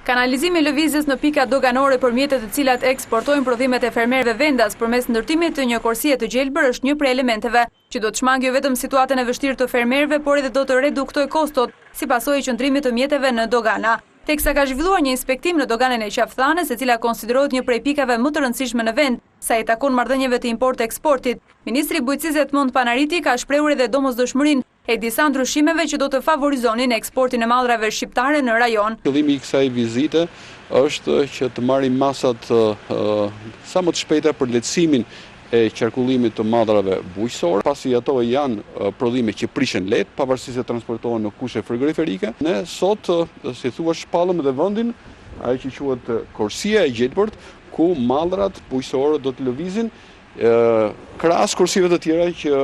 Kanalizimi i lëvizjes në pika doganore për mjetet të cilat eksportojnë prodhimet e fermerëve vendas përmes ndërtimit të një kursie të gjelbër është një prej elementeve që do të shmangë jo vetëm situatën e vështirë të fermerëve, por edhe do të reduktoj kostot si pasojë e qëndrimit të mjeteve në dogana. Teksa ka zhvilluar një inspektim në doganën e Qafthanës, e cila konsiderohet një prej pikave më të rëndësishme në vend, sa i takon marrëdhënieve të import-eksportit. Ministri i Bujqësisë Edmond Panariti ka shprehur edhe domosdoshmërinë e disa ndryshimeve që do të favorizonin eksportin e mallrave shqiptare në rajon. Qëllimi i kësaj vizite është që të marrim masat sa më të shpejta për lehtësimin e qarkullimit të mallrave bujqësore, pasi ato janë prodhime që prishen lehtë, pavarësisht se transportohen në kushe frigoriferike. Ne sot, si thua, shpallëm dhe vendin ajo që quhet kursia e gjelbërt, ku mallrat bujqësore do të lëvizin krahas kursive të tjera që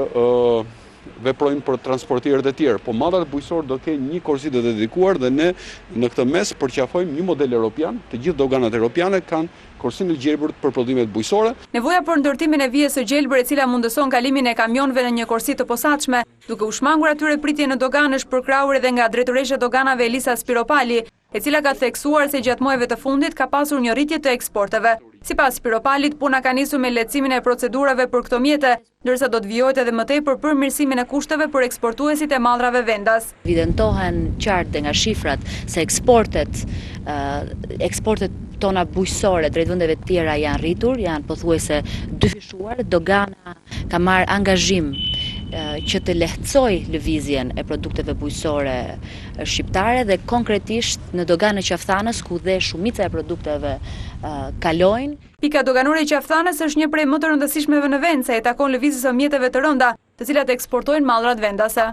veprojnë për transportierët e tjerë, po mallrat bujqësor do kenë një kursi të dedikuar dhe ne në këtë mes përqafojmë një model europian. Të gjithë doganat europiane kanë kursinë e gjelbërt për prodhimet bujqësore. Nevoja për ndërtimin e vijes së gjelbër, e cila mundëson kalimin e kamionëve në një kursi të posaçme, duke u shmangur atyre pritje në doganë, është përkrahur edhe nga drejtoresha e doganave Elisa Spiropali, e cila ka theksuar se gjatë muajve të fundit ka pasur një rritje të eksporteve. Sipas Spiropalit, puna ka nisur me lehtësimin e procedurave për këto mjete, ndërsa do të vijohet edhe më tepër për mirësimin e kushteve për eksportuesit e mallrave vendas. Evidentohen qartë nga shifrat se eksportet tona bujqësore drejt vendeve të tjera janë rritur, janë pothuajse dyfishuar. Dogana ka marrë angazhim që të lehtësoj lëvizjen e produkteve bujqësore shqiptare dhe konkretisht në doganën e Qafthanës, ku dhe shumica e produkteve kalojnë. Pika doganore e Qafthanës është një prej më të rëndësishmeve në vend, sa i takon lëvizjes së mjeteve të rënda, të cilat eksportojnë mallrat vendase.